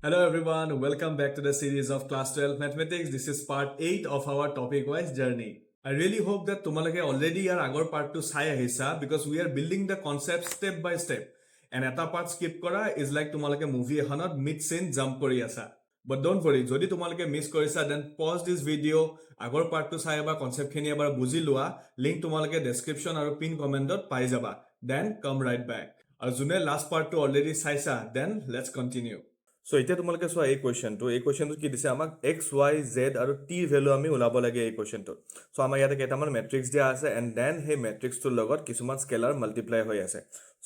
Hello everyone, welcome back to the series of Class 12 Mathematics. This is part 8 of our topic-wise journey. I really hope that tumalake already are agor part to sai ahisa because we are building the concept step by step. And eta part skip kora is like tumalake movie ekhonot mid scene jump kori asa. But don't worry, jodi tumalake miss korisa then pause this video, agor part to sai aba concept khini abar buji lua, link tumalake description aru pin comment dot pai jaba. Then come right back. Aru june last part to already saisa, then let's continue. So এতিয়া তোমালোকে চোৱা এই কোৱেশ্চনটো কি দিছে আমাক x y z আৰু t value আমি ওলাব লাগে এই কোৱেশ্চনটো সো আমাৰ ইয়াতে কেইটামান মেট্ৰিক্স দিয়া আছে এন্ড দেন সেই মেট্ৰিক্সটোৰ লগত কিছুমান স্কেলাৰ মাল্টিপ্লাই হৈ আছে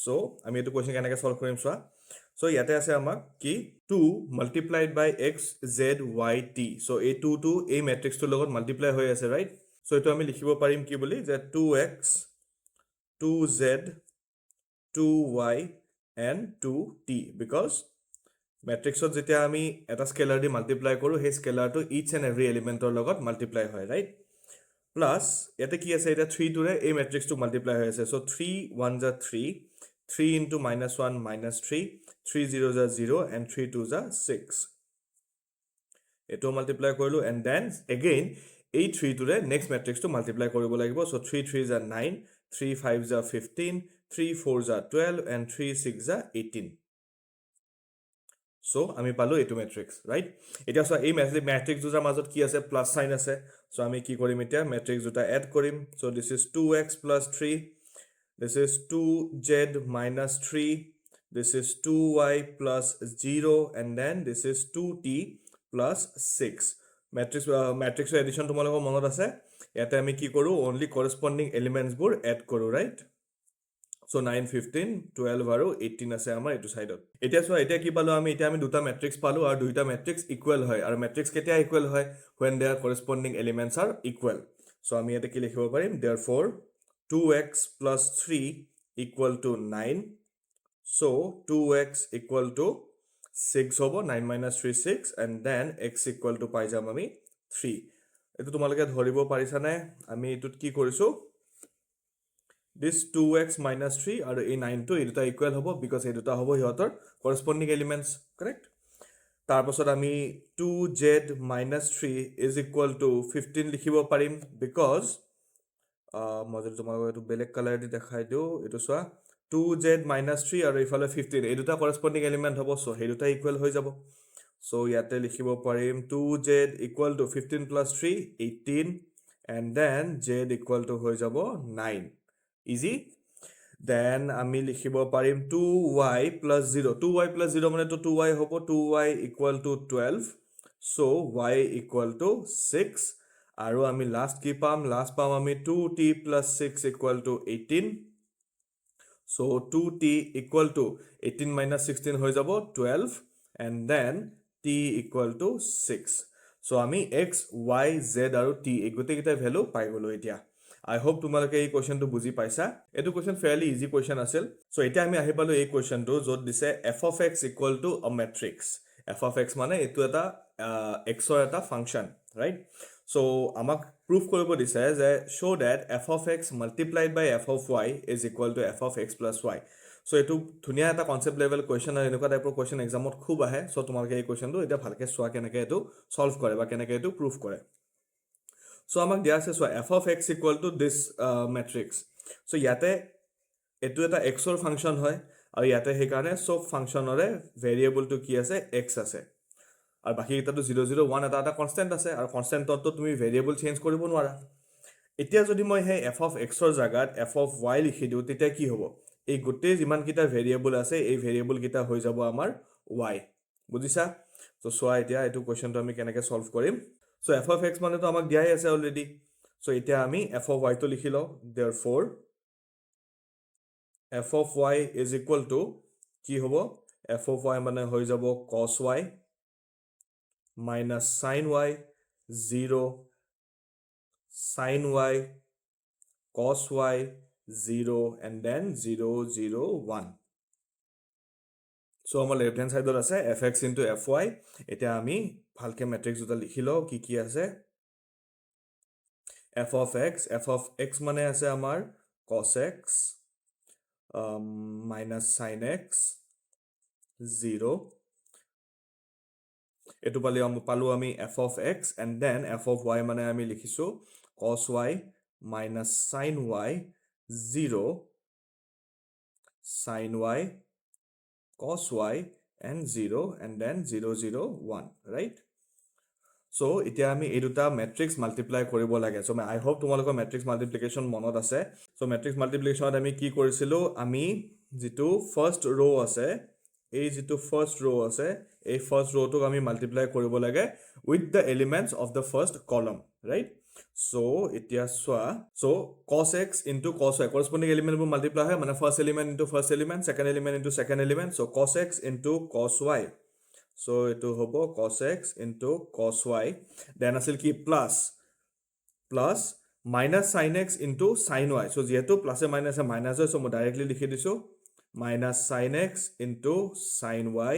সো আমি এইটো কোৱেশ্চন কেনেকৈ সলভ কৰিম চোৱা সো ইয়াতে আছে আমাক কি 2 multiplied by x z y t so এই 2 টো এই মেট্ৰিক্সটোৰ লগত মাল্টিপ্লাই হৈ আছে ৰাইট সো এইটো আমি লিখিব পাৰিম কি বুলি যে 2x 2z 2y and 2t because মেট্ৰিক্সত যেতিয়া আমি এটা স্কেলাৰ দি মাল্টিপ্লাই কৰো সেই স্কেলাৰটো ইচ এণ্ড এভৰি এলিমেন্টৰ লগত মাল্টিপ্লাই হয় ৰাইট প্লাস ইয়াতে কি আছে এটা 3 টুৰে এই মেট্ৰিক্সটো মাল্টিপ্লাই হৈ আছে সো 3 1 যা 3 3 into -1 -3 3 0 যা 0 and 3 2 যা 6 এটো মাল্টিপ্লাই কৰিলো এণ্ড দেন এগেইন এই 3 টুৰে নেক্সট মেট্ৰিক্সটো মাল্টিপ্লাই কৰিব লাগিব সো 3 3 যা 9 3 5 যা 15 3 4 যা 12 and 3 6 যা 18 So, আমি পালো এটো মেট্ৰিক্স ৰাইট এটা সো এই মেট্ৰিক্স দুটাৰ মাজত কি আছে প্লাস সাইন আছে সো আমি কি কৰিম এতিয়া মেট্ৰিক্স দুটা এড কৰিম so this is 2x + 3 this is 2z - 3 this is 2y + 0 and then this is 2t + 6 মেট্ৰিক্সৰ edition তোমালোকৰ মনত আছে ইয়াতে আমি কি কৰো অনলি কৰেসপন্ডিং এলিমেন্টস বোৰ এড কৰো ৰাইট So 9, 15, 12 আৰু 18 আছে আমাৰ এটো সাইডত এতিয়া সো এতিয়া কি পালো আমি দুটা মেট্ৰিক্স পালো আৰু দুইটা মেট্ৰিক্স ইকুৱেল হয় আৰু মেট্ৰিক্স কেতিয়া ইকুৱেল হয় when their corresponding elements are equal so আমি এটা কি লিখিব পাৰিম therefore 2x + 3 = 9 so 2x = 6 হ'ব 9 - 3 6 and then x = পাই যাম আমি 3 এটো তোমালোকে ধৰিব পাৰিছা নে আমি এটোত কি কৰিছো This 2x - 3 আৰু এই 9 টো এটা ইকুৱেল হ'ব because এই দুটা হ'ব হিয়তৰ corresponding elements correct তাৰ পাছত আমি 2z - 3 = 15 লিখিব পাৰিম because মই যদি তোমাক এটো বেলেগ কালাৰ দি দেখাই দিও এটো চোৱা 2z - 3 আৰু ইফালে 15 এই দুটা corresponding element হ'ব সো এই দুটা ইকুৱেল হৈ যাব সো ইয়াতে লিখিব পাৰিম 2z = 15 + 3 18 and then z = হৈ যাব 9 easy then আমি লিখিব পাৰিম 2y + 0 2y + 0 মানে তো 2y হ'ব 2y = 12 so y = 6 আৰু আমি লাস্ট কি পাম আমি 2t + 6 = 18 so 2t = 18 - 16 হৈ যাব 12 and then t = 6 so আমি x y z আৰু t এই গোটেইকেইটা ভ্যালু পাই গলো এতিয়া I hope তোমালোকে এই কোৱেশ্চনটো বুজি পাইছা এটো কোৱেশ্চন fairly easy কোৱেশ্চন আছিল সো এতিয়া আমি আহি পালো এই কোৱেশ্চনটো যত দিছে f of x = a matrix f of x মানে এটো এটা x ৰ এটা ফাংচন ৰাইট সো আমাক প্ৰুফ কৰিব দিছে যে show that f of x multiplied by f of y is equal to f of x + y so এটো ধুনিয়া এটা কনসেপ্ট লেভেল কোৱেশ্চন আৰু এনেকুৱা টাইপৰ কোৱেশ্চন এক্সামত খুব আহে সো তোমালোকে এই কোৱেশ্চনটো এটা ভালকে চোৱা কেনেকৈ এটো সলভ কৰে বা কেনেকৈ এটো প্ৰুফ কৰে So আমাক দিয়া আছে f of x = this matrix so ইয়াতে এটো এটা x ৰ ফাংচন হয় আৰু ইয়াতে সেই কাৰণে সব ফাংচনৰে ভেৰিয়েবলটো কি আছে x আছে আৰু বাকি এটাটো 0 0 1 এটা কনস্ট্যান্ট আছে আৰু কনস্ট্যান্টটো তুমি ভেৰিয়েবল চেঞ্জ কৰিব নোৱাৰা এতিয়া যদি মই হে f of x ৰ জাগাত f of y লিখি দিও তেতিয়া কি হ'ব এই গোটেই যিমান কিটা ভেৰিয়েবল আছে এই ভেৰিয়েবল কিটা হৈ যাব আমাৰ y বুজিছা সো সোৱা এতিয়া এটো কোৱেশ্চনটো আমি কেনেকৈ সলভ কৰিম So f of x মানে তো আমাক দিয়াই আছে অলৰেডি সো এতিয়া আমি f of y তো লিখি লও therefore f of y = কি হ'ব f of y মানে হৈ যাব cos y minus sin y 0 sin y cos y 0 and then 0 0 1 So আমাৰ লেফট হ্যান্ড সাইডত আছে fx * fy এটা আমি ভালকে ম্যাট্ৰিক্স দুটা লিখি লও কি আছে f of x মানে আছে আমাৰ cos x minus sin x 0 এটো পালো আমি f of x and then f of y মানে আমি লিখিছো cos y minus sin y 0 sin y cos y and 0 and then 0 0 1 right so এতিয়া আমি এই দুটা ম্যাট্ৰিক্স মাল্টিপ্লাই কৰিব লাগে so I hope তোমালোকৰ ম্যাট্ৰিক্স মাল্টিপ্লিকেশন মনত আছে so ম্যাট্ৰিক্স মাল্টিপ্লিকেশনত আমি কি কৰিছিলো আমি যেটো ফাৰ্স্ট ৰো আছে এই যেটো ফাৰ্স্ট ৰো আছে এই ফাৰ্স্ট ৰোটোক আমি মাল্টিপ্লাই কৰিব লাগে with the elements of the first column right so এতিয়া সোয়া so cos x into cos y corresponding element বোৰ multiply হয় মানে first element into first element second element into second element so cos x into cos y so eto hobo cos x into cos y then asil ki plus minus sin x into sin y so jehetu plus e minus e minus so mo directly likhi disu minus sin x into sin y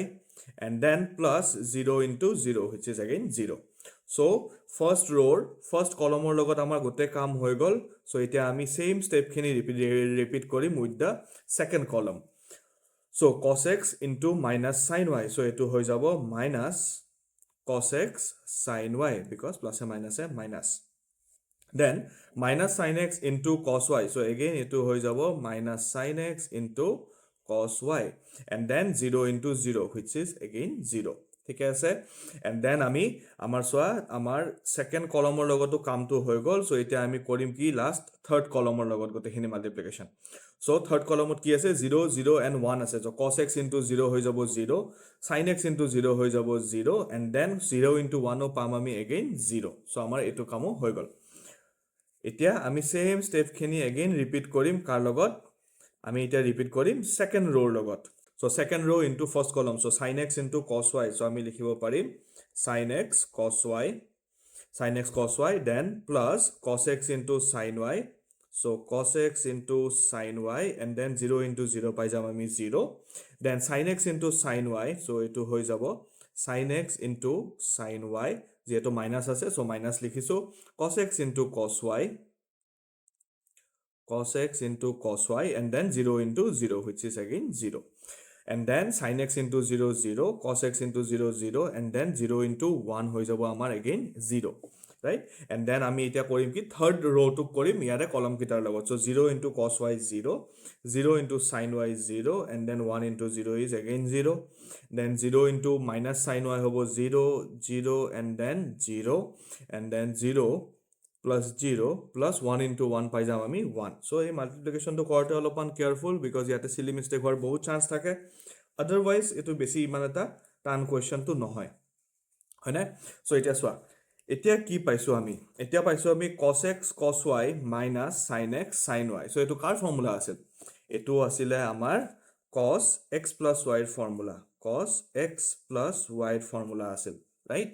and then plus 0 into 0 which is again 0 so first row first column or logot amar gote kaam hoy gol so etia ami same step khini repeat korim with the second column so cos x into minus sin y so etu hoy jabo minus cos x sin y because plus e minus then minus sin x into cos y so again etu hoy jabo minus sin x into cos y and then 0 into 0 which is again 0 ঠিক আছে and then আমি আমাৰ সোয়া আমাৰ second কলমৰ লগতো কামটো হৈ গল so এতিয়া আমি কৰিম কি লাষ্ট থাৰ্ড কলমৰ লগত গতেখিনি মাল্টিপ্লিকেশন সো থাৰ্ড কলমত কি আছে 0 0 and 1 আছে সো cos x into 0 হৈ যাব 0 sin x into 0 হৈ যাব 0 and then 0 into 1 ও পাম আমি again 0 সো আমাৰ এটো কামো হৈ গল এতিয়া আমি সেম স্টেপ খিনি again ৰিপিট কৰিম কাৰ লগত আমি এটা ৰিপিট কৰিম সেকেন্ড ৰোৰ লগত so second row into first column so sin x into cos y so আমি লিখিব পাৰিম sin x cos y then plus cos x into sin y so cos x into sin y and then 0 into 0 পাই যাম আমি 0 then sin x into sin y so এটো হৈ যাব sin x into sin y যেটো minus আছে so minus লিখিছো cos x into cos y and then 0 into 0 which is again 0 and then sin x into 0 0 cos x into 0 0 and then 0 into 1 হৈ যাব আমাৰ again 0 right and then আমি এটা কৰিম কি থাৰ্ড ৰো টু কৰিম ইয়াৰে কলম কিটাৰ লগত so 0 into cos y 0 0 into sin y 0 and then 1 into 0 is again 0 then 0 into minus sin y হ'ব 0 0 and then 0 and then 0 plus 0 plus 1 into 1 পাই যাম আমি 1 so এই মাল্টিপ্লিকেশন তো কৰতে অলপমান কেয়াৰফুল বিকজ ইয়াতে সিলি মিস্টেক হোৱাৰ বহুত চান্স থাকে otherwise এটো বেছি ইমান এটা টান কোৱেশ্চন তো নহয় হয়নে so এতিয়া সোয়া এতিয়া কি পাইছো আমি এতিয়া পাইছো আমি cos x cos y minus sin x sin y so এটো কাৰ ফৰ্মুলা আছিল এটো আছিলে আমাৰ cos x plus y ৰ formula cos x plus y ৰ ফৰ্মুলা আছিল ৰাইট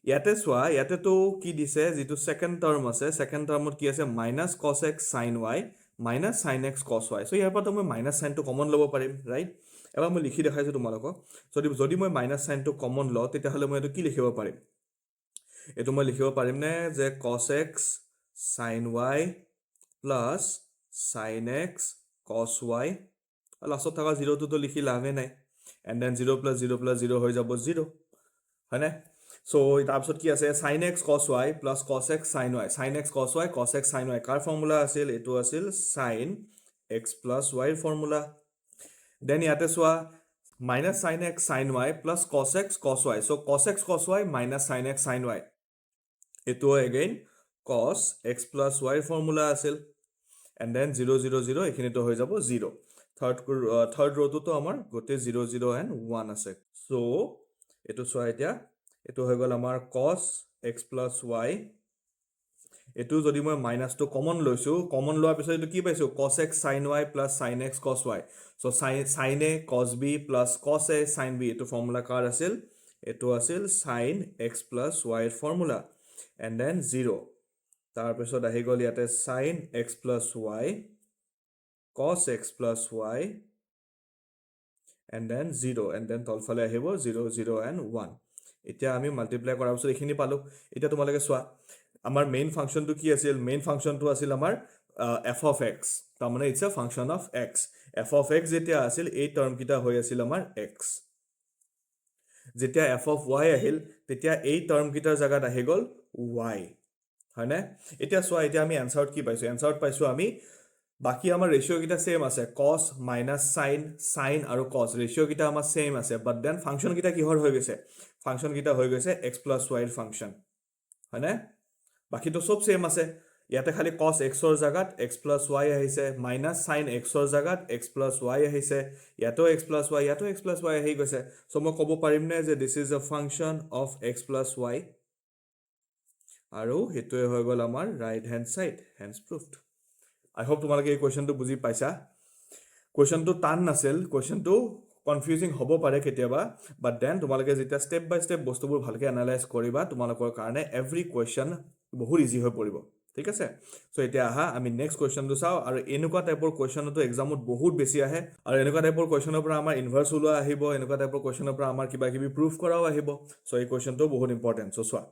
ইয়াতে সোয়া ইয়াতে তো কি দিছে যেটো সেকেন্ড টার্ম আছে সেকেন্ড টার্মত কি আছে minus cos x sin y minus sin x cos y so ইয়াৰ পৰা মই মাইনাস সাইন টো কমন লব পাৰিম ৰাইট এবাৰ মই লিখি দেখাইছো তোমালোকক যদি মই মাইনাস সাইন টো কমন লও তেতিয়া হলে মই এটো কি লিখিব পাৰিম এটো মই লিখিব পাৰিম নে যে cos x sin y plus sin x cos y লাষ্টত থকা 0 টো লিখি লাভে নাই and then 0 plus 0 plus 0 হৈ যাব 0 হয়নে so তাৰপিছত কি আছে sin x cos y plus cos x sin y sin x cos x sin y কাৰ ফৰ্মুলা আছিল এটো আছিল sin x plus y ৰ ফৰ্মুলা then ইয়াতে সোয়া minus sin x sin y plus cos x cos y so cos x cos y minus sin x sin y এটো again cos x plus y ৰ formula আছিল and then 0 0 0 এখিনিটো হৈ যাব 0 third ৰোটো তো আমাৰ গোটে 0 0 and 1 আছে so এটো সোয়া এতিয়া এটো হৈ গল আমাৰ cos x plus y এটো যদি মই মাইনাস টো কমন লৈছো কমন লোৱাৰ পিছত এটো কি পাইছো cos x sin y plus sin x cos y so sin a cos b plus cos a sin b এটো ফৰ্মুলা কাৰ আছিল এটো আছিল sin x plus y ৰ ফৰ্মুলা and then 0 তাৰ পিছত আহি গল ইয়াতে sin x plus y cos x plus y and then 0 and then তলফালে আহিব 0 0 and 1 এতিয়া আমি মাল্টিপ্লাই কৰাৰ পিছত এখিনি পালো এটা তোমালোকে সোয়া আমাৰ মেইন ফাংশনটো কি আছিল মেইন ফাংশনটো আছিল আমাৰ f of x তাৰমানে it's a function of x f of x যেতিয়া আছিল এই টার্ম কিটা হৈ আছিল আমাৰ x যেতিয়া f of y আহিল তেতিয়া এই টাৰ্ম কিটাৰ জায়গাত আহি গল y হয় না এতিয়া সোয়া এতিয়া আমি আনসাৰত কি পাইছো আনসাৰত পাইছো আমি বাকি আমাৰ ৰেশিও কিটা সেম আছে cos minus sin sin আৰু cos ৰেশিও কিটা আমাৰ সেম আছে বাট দেন ফাংশন কিটা কিহৰ হৈ গৈছে ফাংশন কিটা হৈ গৈছে x plus y ৰ ফাংশন হয় না বাকি তো সব সেম আছে ইয়াতে খালি cos x ৰ জাগাত x plus y আহিছে minus sin x ৰ জাগাত x plus y আহিছে ইয়াতো x plus y ইয়াতো x plus y আহি গৈছে সো মই ক'ব পাৰিম নে যে this is a function of x plus y আৰু হেতুৱে হৈ গল আমাৰ right hand side hence proved I hope তোমালোকে এই কোৱেশ্চনটো বুজি পাইছা কোৱেশ্চনটো টান নাছিল কোৱেশ্চনটো কনফিউজিং হ'ব পাৰে কেতিয়াবা বাট দেন তোমালোকে যেতিয়া স্টেপ বাই স্টেপ বস্তুবোৰ ভালকে এনালাইজ কৰিবা তোমালোকৰ কাৰণে এভৰি কোৱেশ্চন বহুত ইজি হৈ পৰিব ঠিক আছে সো এতিয়া আহা আমি নেক্সট কোৱেশ্চনটো চাও আৰু এনেকুৱা টাইপৰ কোৱেশ্চনটো এক্সামত বহুত বেছি আহে আৰু এনেকুৱা টাইপৰ কোৱেশ্চনৰ পৰা আমাৰ ইনভাৰ্স ওলোৱা আহিব এনেকুৱা টাইপৰ কোৱেশ্চনৰ পৰা আমাৰ কিবা কিবি প্ৰুফ কৰাও আহিব সো এই কোৱেশ্চনটো বহুত ইম্পৰ্টেন্ট সো চোৱা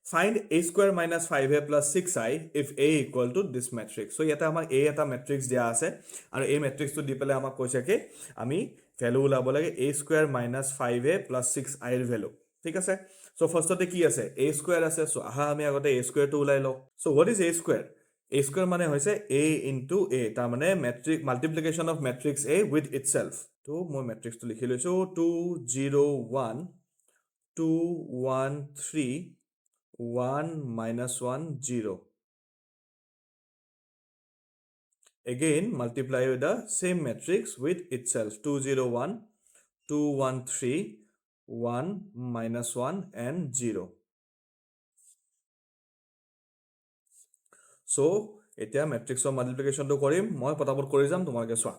find a square minus 5a plus 6i if a equal to this matrix so yata amak a eta matrix dia ase aru a matrix to di pele amak koise ke ami value ulabo lage a square minus 5a plus 6i er value ঠিক আছে so first ote ki ase a square ase so aha ami agote a square to ulai lo so what is a square mane hoise a into a ta mane matrix multiplication of matrix a with itself to moi matrix to likhi loisu 2 0 1 2 1 3 1 minus 1 0 again multiply with the same matrix with itself 2 0 1 2 1 3 1 minus 1 and 0 so এতিয়া matrix of multiplication to korim moi patapot kori jam tomarke swa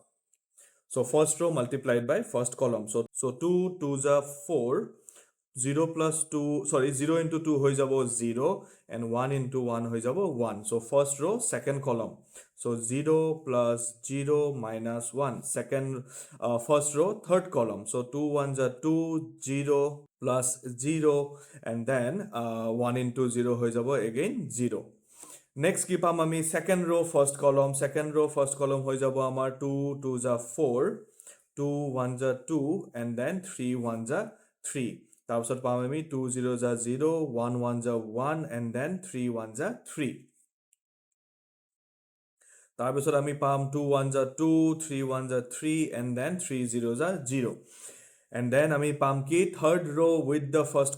so first row multiplied by first column so 2 2s are 4 0 plus 2 sorry 0 into 2 hoi jabo 0 and 1 into 1 hoi jabo 1 so first row second column so 0 plus 0 minus 1 second first row third column so 2 1s are 2 0 plus 0 and then 1 into 0 hoi jabo again 0 next keep ami second row first column hoi jabo amar 2 2s are 4 2 1s are 2 and then 3 1s are 3 তাৰপিছত পাম আমি 2 0s are 0 1 1s are 1 and then 3 1s are 3 তাৰপিছত আমি পাম 2 1s are 2 3 1s are 3 and then 3 0s are 0 and then আমি পাম কি third row with the first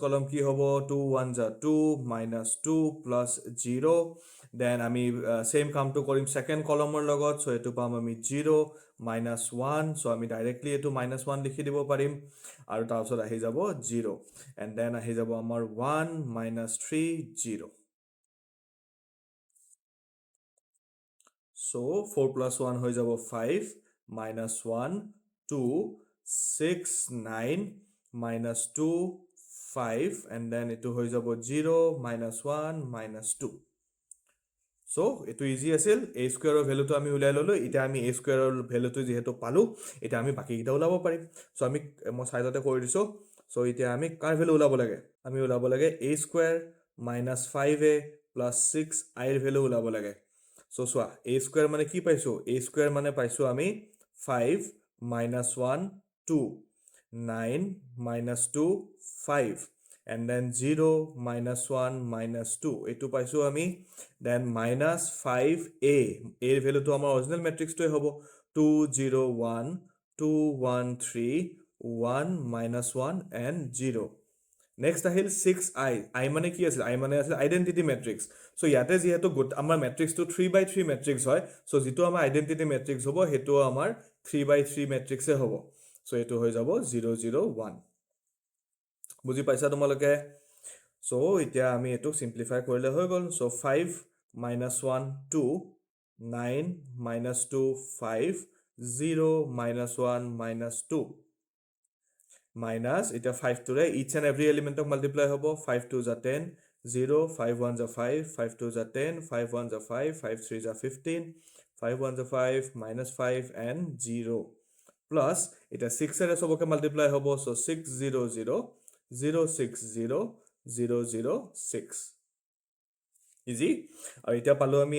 column কি হ'ব 2 1s are 2 minus 2 plus 0 then আমি same কাম to কৰিম second column or লগত so এটো পাম আমি 0 minus 1 so আমি directly এটো minus 1 লিখি দিব পাৰিম আৰু তাৰপিছত আহি যাব 0 and then আহি যাব আমাৰ 1 minus 3 0 so 4 plus 1 হৈ যাব 5 minus 1 2 6 9 minus 2 5 and then etu হৈ যাব 0 minus 1 minus 2 so etu easy asil a square or value to ami ulai lolo ita ami a square or value to jehetu palu ita ami baki kita ulabo parim so ami mo side ote kori diso so ita ami kar value ulabo lage ami ulabo lage a square minus 5a plus 6i er value ulabo lage so swa a square mane ki paisu a square mane paisu ami 5 minus 1 2 9 minus 2 5 and then 0 minus 1 minus 2 etu paisu ami then minus 5a a value to amar original matrix to hobo 2 0 1 2 1 3 1 minus 1 and 0 next ahil 6i I mane ki asil I mane asil identity matrix so yate jehetu amar matrix to 3 by 3 matrix hoy so jitu amar identity matrix hobo hetu amar 3 by 3 matrix e hobo so etu hoi jabo 0 0 1 বুজি পাইছা তোমালোকে so এতিয়া আমি এটো simplify কৰিলে হৈ গল so 5 minus 1 2 9 minus 2 5 0 minus 1 minus 2 minus এটা 5 to each and every element of multiply hobo 5 2s are 10 0 5 1s are 5 5 2s are 10 5 1s are 5 5 3s are 15 5 1s are 5 minus 5 and 0 plus এটা 6 এর সবকে multiply hobo so 6 0 0 0 6 0 0 0 6 easy আৰু এটা পালো আমি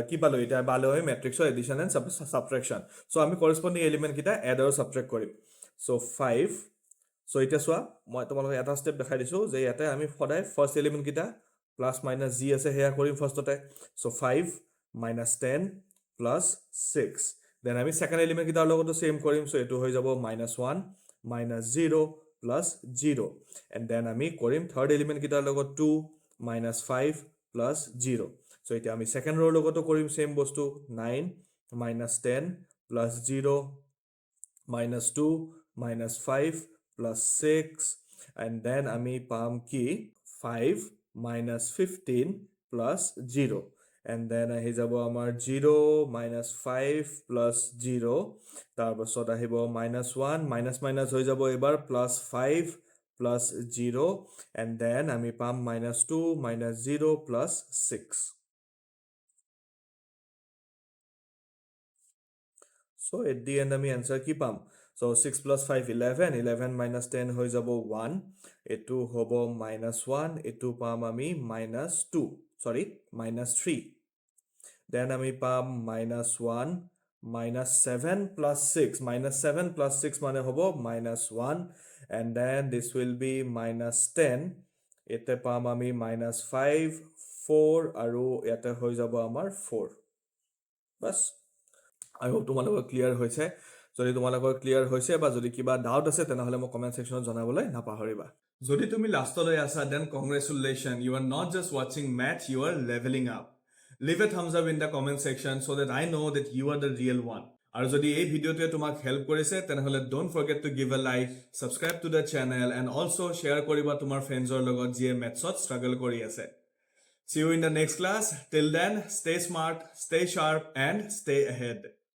কি পালো এটা পালো আমি matrix of addition and subtraction so আমি corresponding element kita add or subtract কৰিম so 5 সো এটা চোৱা মই তোমালোকক এটা ষ্টেপ দেখাই দিছো যে ইয়াতে আমি সদায় ফাৰ্স্ট এলিমেন্ট কিটা প্লাস মাইনাস জি আছে হেয়া কৰিম ফাৰ্স্টতে সো 5 minus 10 plus 6 then আমি সেকেন্ড এলিমেন্ট কিটাৰ লগতো সেম কৰিম সো এটো হৈ যাব -1 minus 0 plus 0 and then আমি কৰিম থাৰ্ড এলিমেন্ট কিটাৰ লগত 2 minus 5 plus 0 সো এটা আমি সেকেন্ড ৰৰ লগতো কৰিম সেম বস্তু 9 minus 10 plus 0 minus 2 minus 5 plus 6 and then আমি পাম কি 5 minus 15 plus 0 and then আহি যাব আমাৰ 0 minus 5 plus 0 তাৰপাছত আহিব -1 minus minus হৈ যাব এবাৰ plus 5 plus 0 and then আমি পাম -2 minus 0 plus 6 so at the end আমি answer কি পাম so 6 plus 5 11 11 minus 10 হৈ যাব 1 এটো হ'ব -1 এটো পাম আমি -2 sorry -3 then আমি পাম -1 -7 plus 6 -7 plus 6 মানে হ'ব -1 and then this will be -10 এতে পাম আমি -5 4 আৰু ইয়াতে হৈ যাব আমাৰ 4 বাস I hope তোমালোকৰ ক্লিয়াৰ হৈছে যদি তোমালোকৰ ক্লিয়াৰ হৈছে বা যদি কিবা ডাউট আছে তেনেহলে মোক কমেন্ট সেকশনত জনাবলৈ নাপাহৰিবা যদি তুমি লাষ্টলৈ আছা then congratulations you are not just watching math you are leveling up leave a thumbs up in the comment section so that I know that you are the real one আৰু যদি এই ভিডিওটোৱে তোমাক help কৰিছে তেনেহলে don't forget to give a like subscribe to the channel and also share কৰিবা তোমাৰ ফ্ৰেণ্ডছৰ লগত যিয়ে মেথছত struggle কৰি আছে see you in the next class till then stay smart stay sharp and stay ahead